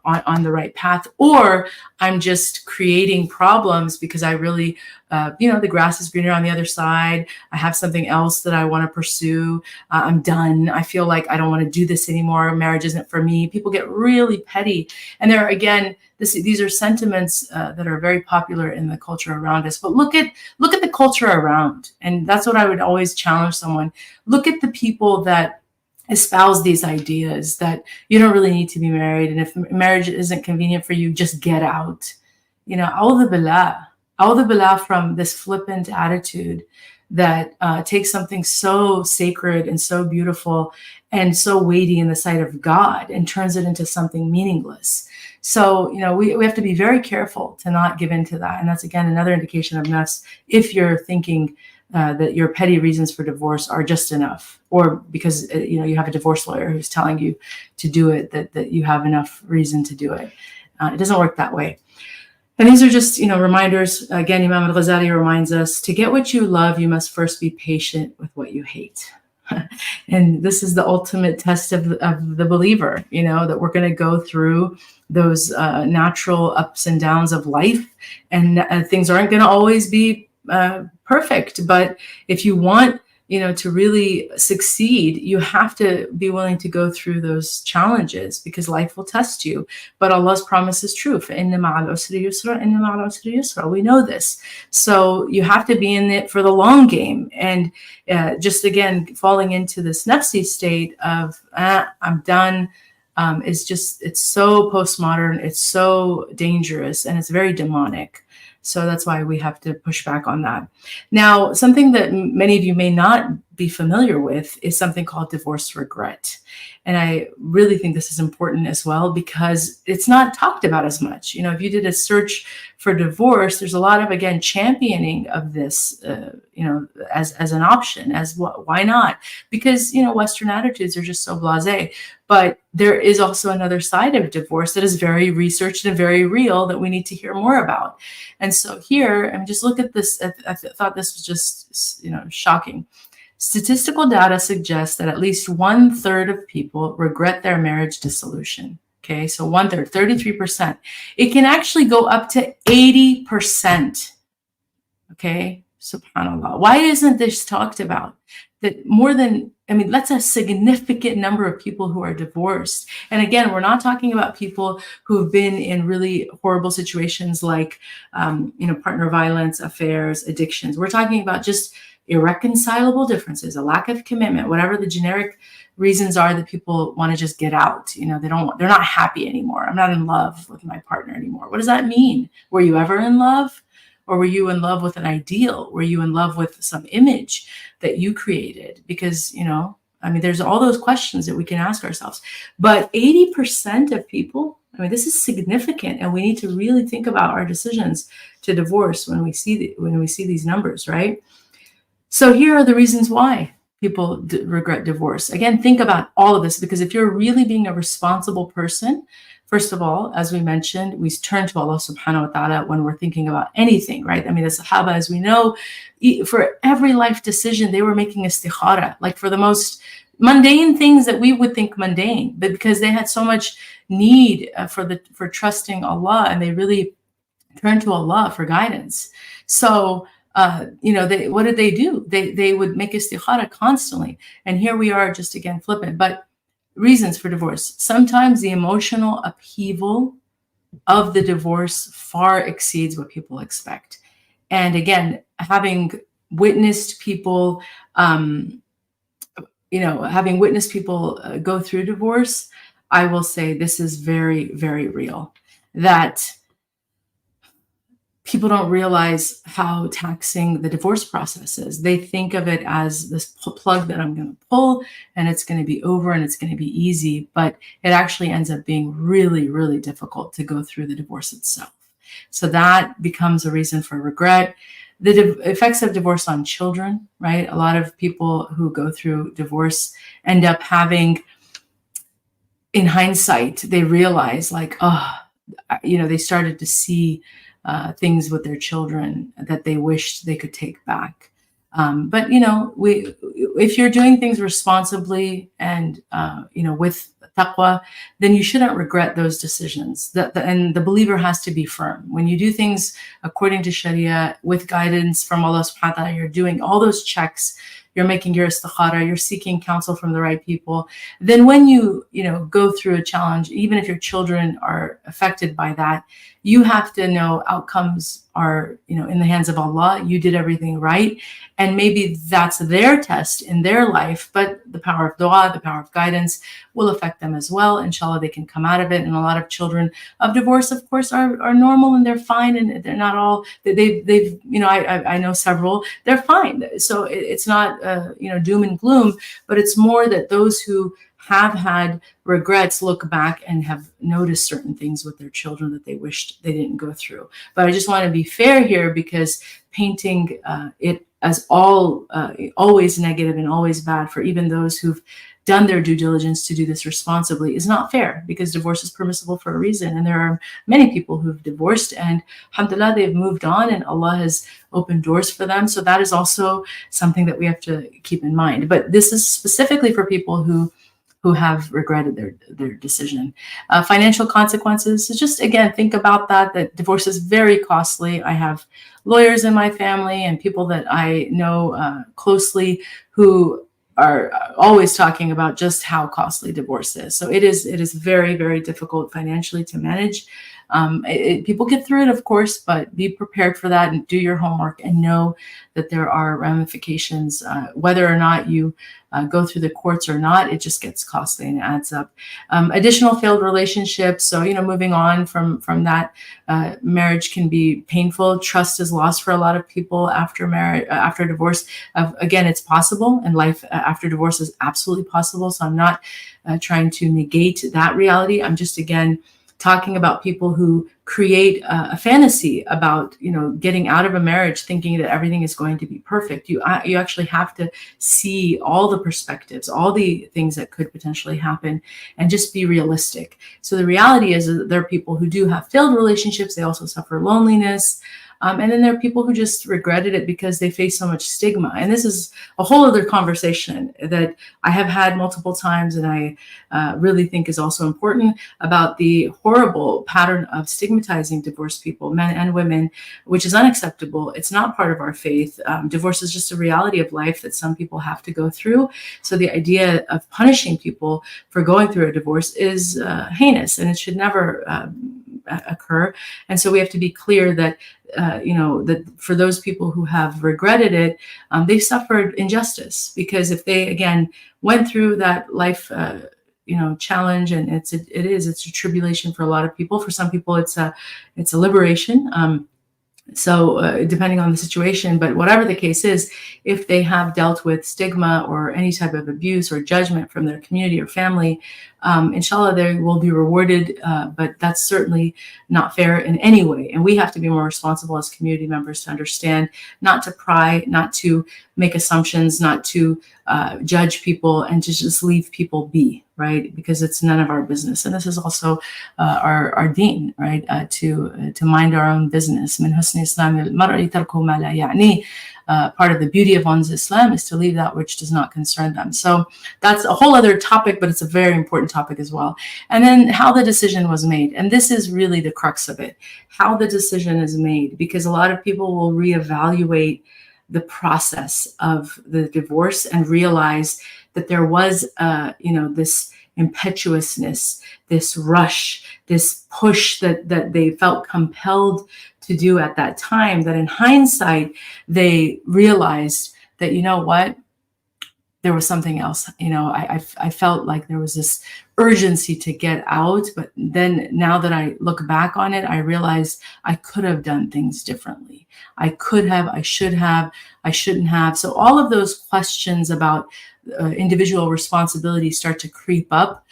on the right path, or I'm just creating problems because I really, the grass is greener on the other side. I have something else that I want to pursue. I'm done. I feel like I don't want to do this anymore. Marriage isn't for me. People get really petty. And these are sentiments that are very popular in the culture around us. But look at the culture around. And that's what I would always challenge someone. Look at the people that espouse these ideas that you don't really need to be married, and if marriage isn't convenient for you, just get out. A'udhu billah from this flippant attitude that takes something so sacred and so beautiful and so weighty in the sight of God and turns it into something meaningless. So, we have to be very careful to not give in to that. And that's, again, another indication of nafs if you're thinking that your petty reasons for divorce are just enough, or because you have a divorce lawyer who's telling you to do it, that you have enough reason to do it. It doesn't work that way. And these are just reminders. Again, Imam al-Ghazali reminds us, to get what you love, you must first be patient with what you hate. And this is the ultimate test of the believer, that we're going to go through those natural ups and downs of life, and things aren't going to always be perfect. But if you want, to really succeed, you have to be willing to go through those challenges, because life will test you. But Allah's promise is true. فَإِنَّ مَعَ الْعُسْرِ يُسْرًا إِنَّ مَعَ الْعُسْرِ يُسْرًا. We know this. So you have to be in it for the long game. And just, again, falling into this nafsi state of, I'm done, it's so postmodern, it's so dangerous, and it's very demonic. So that's why we have to push back on that. Now, something that many of you may not be familiar with is something called divorce regret. And I really think this is important as well, because it's not talked about as much. If you did a search for divorce, there's a lot of, again, championing of this, as an option, why not? Because, Western attitudes are just so blasé. But there is also another side of divorce that is very researched and very real that we need to hear more about. And so here, just look at this. I thought this was just, shocking. Statistical data suggests that at least 1/3 of people regret their marriage dissolution. Okay, so 1/3, 33%. It can actually go up to 80%. Okay, subhanAllah. Why isn't this talked about? That more than, that's a significant number of people who are divorced. And again, we're not talking about people who've been in really horrible situations like, partner violence, affairs, addictions. We're talking about just irreconcilable differences, a lack of commitment, whatever the generic reasons are that people want to just get out. They're not happy anymore. I'm not in love with my partner anymore. What does that mean? Were you ever in love? Or were you in love with an ideal? Were you in love with some image that you created? Because, there's all those questions that we can ask ourselves. But 80% of people, this is significant, and we need to really think about our decisions to divorce when we see these numbers, right? So here are the reasons why people regret divorce. Again, think about all of this, because if you're really being a responsible person, first of all, as we mentioned, we turn to Allah subhanahu wa ta'ala when we're thinking about anything, right? The Sahaba, as we know, for every life decision, they were making istikhara, like for the most mundane things that we would think mundane, but because they had so much need for trusting Allah, and they really turned to Allah for guidance. So what did they do? They would make istikhara constantly. And here we are, just again flippant. But reasons for divorce. Sometimes the emotional upheaval of the divorce far exceeds what people expect. And again, having witnessed people, go through divorce, I will say this is very, very real. That people don't realize how taxing the divorce process is. They think of it as this plug that I'm going to pull and it's going to be over and it's going to be easy, but it actually ends up being really, really difficult to go through the divorce itself. So that becomes a reason for regret. The effects of divorce on children, right? A lot of people who go through divorce end up having, in hindsight, they realize like, they started to see things with their children that they wished they could take back. But if you're doing things responsibly and with taqwa, then you shouldn't regret those decisions. And the believer has to be firm. When you do things according to Sharia with guidance from Allah subhanahu wa ta'ala, you're doing all those checks, you're making your istikhara, you're seeking counsel from the right people. Then when you go through a challenge, even if your children are affected by that, you have to know outcomes are, in the hands of Allah. You did everything right. And maybe that's their test in their life, but the power of dua, the power of guidance will affect them as well. Inshallah, they can come out of it. And a lot of children of divorce, of course, are normal and they're fine. And they're not all, I know several, they're fine. So it's not, doom and gloom, but it's more that those who have had regrets look back and have noticed certain things with their children that they wished they didn't go through. But I just want to be fair here, because painting it as always negative and always bad for even those who've done their due diligence to do this responsibly is not fair, because divorce is permissible for a reason. And there are many people who've divorced and alhamdulillah, they've moved on and Allah has opened doors for them. So that is also something that we have to keep in mind. But this is specifically for people who have regretted their decision. Financial consequences, so just again, think about that divorce is very costly. I have lawyers in my family and people that I know closely who are always talking about just how costly divorce is. So it is very, very difficult financially to manage. People get through it, of course, but be prepared for that and do your homework and know that there are ramifications, whether or not you go through the courts or not, it just gets costly and adds up. Additional failed relationships. So, moving on from that, marriage can be painful. Trust is lost for a lot of people after marriage, after divorce. Again, it's possible, and life after divorce is absolutely possible. So I'm not trying to negate that reality. I'm just, again, talking about people who create a fantasy about, getting out of a marriage thinking that everything is going to be perfect. You actually have to see all the perspectives, all the things that could potentially happen, and just be realistic. So the reality is that there are people who do have failed relationships. They also suffer loneliness. And then there are people who just regretted it because they face so much stigma. And this is a whole other conversation that I have had multiple times, and I really think is also important, about the horrible pattern of stigmatizing divorced people, men and women, which is unacceptable. It's not part of our faith. Divorce is just a reality of life that some people have to go through. So the idea of punishing people for going through a divorce is heinous, and it should never occur. And so we have to be clear that that for those people who have regretted it, they've suffered injustice, because if they again went through that life challenge, and it's a tribulation for a lot of people. For some people it's a liberation. So depending on the situation, but whatever the case is, if they have dealt with stigma or any type of abuse or judgment from their community or family, inshallah, they will be rewarded. But that's certainly not fair in any way. And we have to be more responsible as community members to understand, not to pry, not to make assumptions, not to judge people, and to just leave people be. right? Because it's none of our business. And this is also our deen, right? To mind our own business. من حسن إسلام المرء ترك ما لا يعنيه. Part of the beauty of one's Islam is to leave that which does not concern them. So that's a whole other topic, but it's a very important topic as well. And then how the decision was made. And this is really the crux of it, how the decision is made, because a lot of people will reevaluate the process of the divorce and realize that there was, this impetuousness, this rush, this push that they felt compelled to do at that time, that in hindsight, they realized that, you know what, there was something else. I felt like there was this urgency to get out. But then now that I look back on it, I realized I could have done things differently. I could have, I should have, I shouldn't have. So all of those questions about individual responsibility start to creep up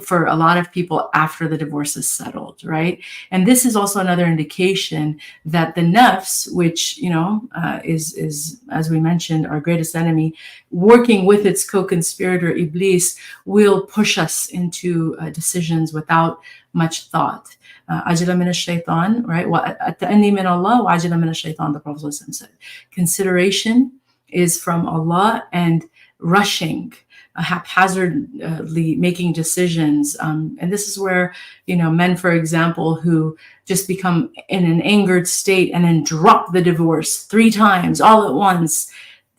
for a lot of people after the divorce is settled, right? And this is also another indication that the nafs, which is as we mentioned our greatest enemy, working with its co-conspirator Iblis, will push us into decisions without much thought. Ajila min ash-shaytan, right? At-ta'anni min Allah wa ajila min ash-shaytan, the Prophet said. Consideration is from Allah, and rushing, haphazardly making decisions. And this is where, men, for example, who just become in an angered state and then drop the divorce 3 times all at once.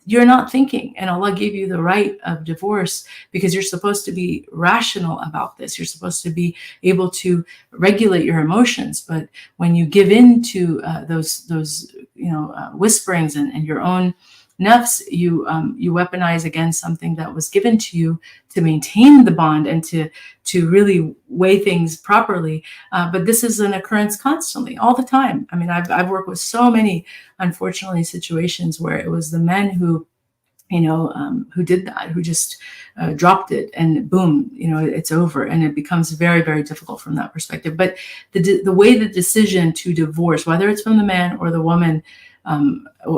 You're not thinking, and Allah gave you the right of divorce because you're supposed to be rational about this. You're supposed to be able to regulate your emotions. But when you give in to those whisperings and your own nafs, you weaponize against something that was given to you to maintain the bond and to really weigh things properly. But this is an occurrence constantly, all the time. I mean, I've worked with so many, unfortunately, situations where it was the men who did that, who just dropped it, and boom, it's over, and it becomes very, very difficult from that perspective. But the way the decision to divorce, whether it's from the man or the woman,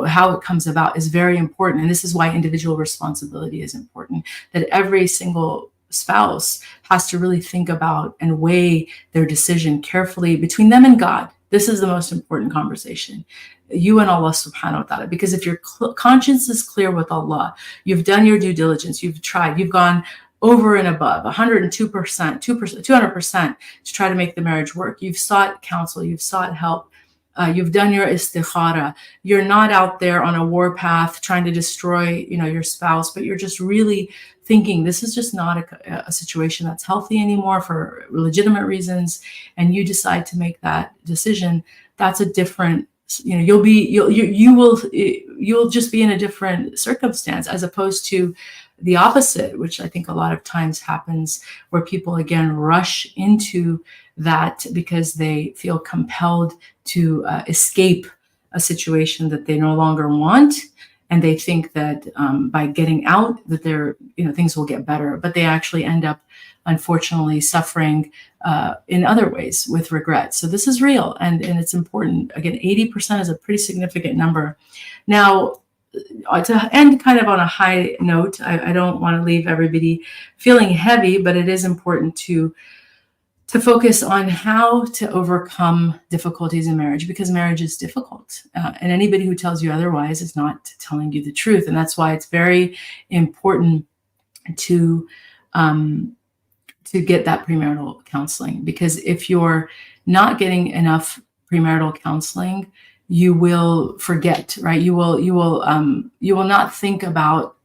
how it comes about is very important. And this is why individual responsibility is important, that every single spouse has to really think about and weigh their decision carefully between them and God. This is the most important conversation, you and Allah subhanahu wa ta'ala, because if your conscience is clear with Allah, you've done your due diligence, you've tried, you've gone over and above 102%, 200% to try to make the marriage work. You've sought counsel, you've sought help. You've done your istikhara. You're not out there on a warpath trying to destroy, your spouse, but you're just really thinking this is just not a situation that's healthy anymore for legitimate reasons, and you decide to make that decision. That's a different, you'll just be in a different circumstance, as opposed to the opposite, which I think a lot of times happens, where people again rush into that because they feel compelled to escape a situation that they no longer want, and they think that by getting out that things will get better, but they actually end up, unfortunately, suffering in other ways with regret. So this is real, and it's important. Again, 80% is a pretty significant number. Now, to end kind of on a high note, I don't want to leave everybody feeling heavy, but it is important to focus on how to overcome difficulties in marriage, because marriage is difficult. And anybody who tells you otherwise is not telling you the truth. And that's why it's very important to get that premarital counseling, because if you're not getting enough premarital counseling, you will forget, right? You will not think about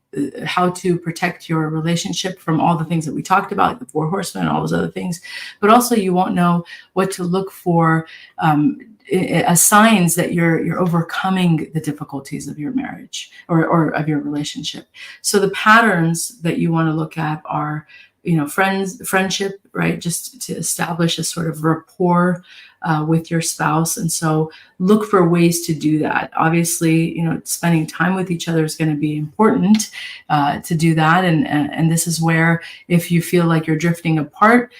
how to protect your relationship from all the things that we talked about, the 4 horsemen, all those other things. But also you won't know what to look for as signs that you're overcoming the difficulties of your marriage or of your relationship. So the patterns that you want to look at are, friendship, right? Just to establish a sort of rapport with your spouse. And so look for ways to do that. Obviously, spending time with each other is going to be important to do that. And this is where, if you feel like you're drifting apart,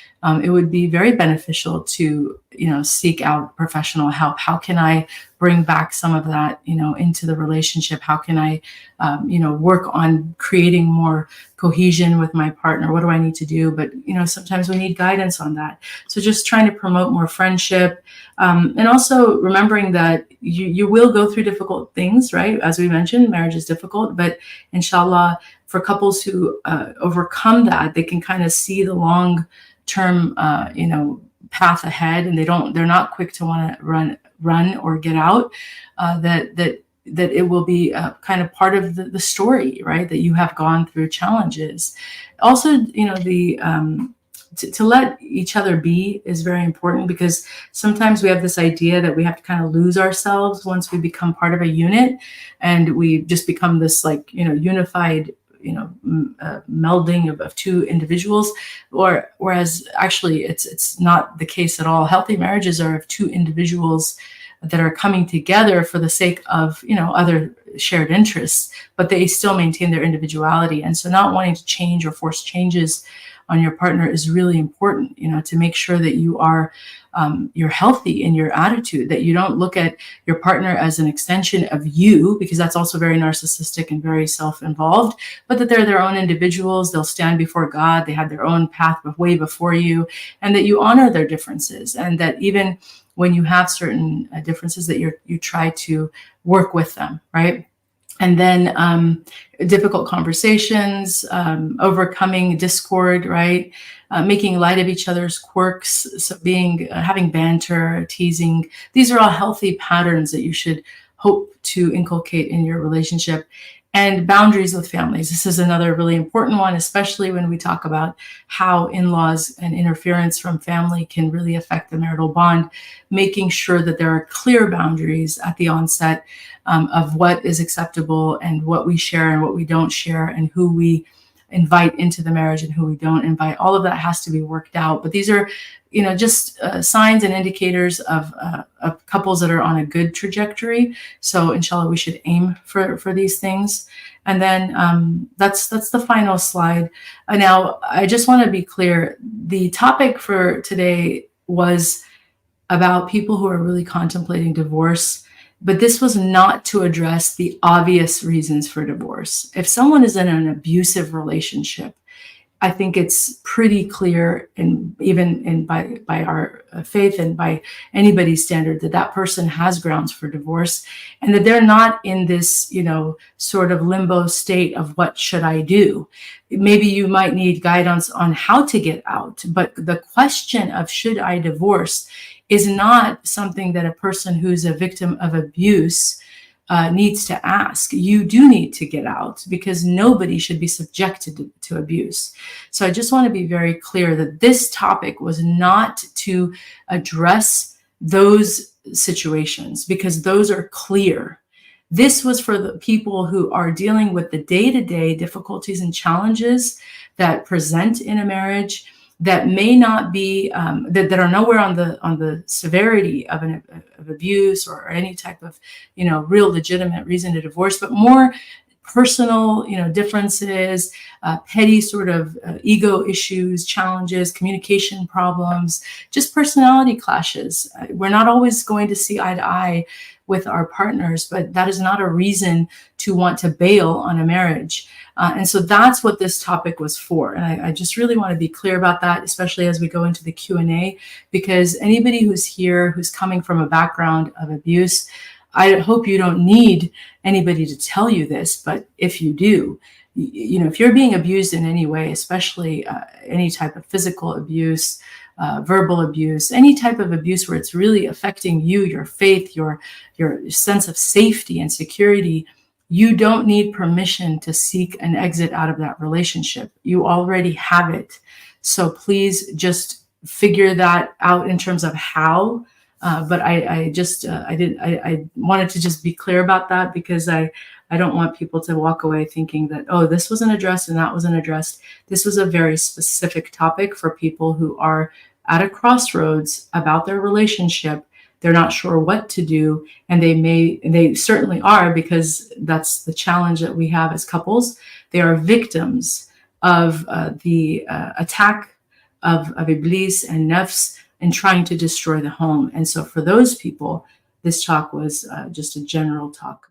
it would be very beneficial to seek out professional help? How can I bring back some of that, into the relationship? How can I, work on creating more cohesion with my partner? What do I need to do? But, sometimes we need guidance on that. So just trying to promote more friendship, and also remembering that you will go through difficult things, right? As we mentioned, marriage is difficult, but inshallah, for couples who overcome that, they can kind of see the long term, path ahead, and they're not quick to want to run or get out. That it will be kind of part of the story, right? That you have gone through challenges. Also, to let each other be is very important, because sometimes we have this idea that we have to kind of lose ourselves once we become part of a unit, and we just become this unified melding of two individuals, whereas actually it's not the case at all. Healthy marriages are of two individuals that are coming together for the sake of other shared interests, but they still maintain their individuality. And so not wanting to change or force changes on your partner is really important, to make sure that you're healthy in your attitude, that you don't look at your partner as an extension of you, because that's also very narcissistic and very self-involved, but that they're their own individuals. They'll stand before God. They have their own path way before you, and that you honor their differences, and that even when you have certain differences, that you try to work with them, right? And then difficult conversations, overcoming discord, right? Making light of each other's quirks, so having banter, teasing. These are all healthy patterns that you should hope to inculcate in your relationship. And boundaries with families. This is another really important one, especially when we talk about how in-laws and interference from family can really affect the marital bond. Making sure that there are clear boundaries at the onset of what is acceptable and what we share and what we don't share, and who we invite into the marriage and who we don't invite. All of that has to be worked out. But these are, just signs and indicators of couples that are on a good trajectory. So inshallah, we should aim for these things. And then that's the final slide. Now, I just want to be clear. The topic for today was about people who are really contemplating divorce, but this was not to address the obvious reasons for divorce. If someone is in an abusive relationship, I think it's pretty clear, and even by our faith and by anybody's standard, that person has grounds for divorce, and that they're not in this, sort of limbo state of what should I do. Maybe you might need guidance on how to get out, but the question of should I divorce is not something that a person who's a victim of abuse needs to ask. You do need to get out, because nobody should be subjected to abuse. So I just want to be very clear that this topic was not to address those situations, because those are clear. This was for the people who are dealing with the day-to-day difficulties and challenges that present in a marriage, that may not be that are nowhere on the severity of abuse or any type of real legitimate reason to divorce, but more personal differences, petty sort of ego issues, challenges, communication problems, just personality clashes. We're not always going to see eye to eye with our partners, but that is not a reason to want to bail on a marriage. And so that's what this topic was for. And I just really want to be clear about that, especially as we go into the Q&A, because anybody who's here, who's coming from a background of abuse, I hope you don't need anybody to tell you this, but if you do, if you're being abused in any way, especially any type of physical abuse, verbal abuse, any type of abuse where it's really affecting you, your faith, your sense of safety and security, you don't need permission to seek an exit out of that relationship. You already have it. So please just figure that out in terms of how. But I wanted to just be clear about that, because I don't want people to walk away thinking that, oh, this wasn't addressed and that wasn't addressed. This was a very specific topic for people who are at a crossroads about their relationship. They're not sure what to do, and they certainly are, because that's the challenge that we have as couples. They are victims of the attack of Iblis and nafs and trying to destroy the home. And so for those people, this talk was just a general talk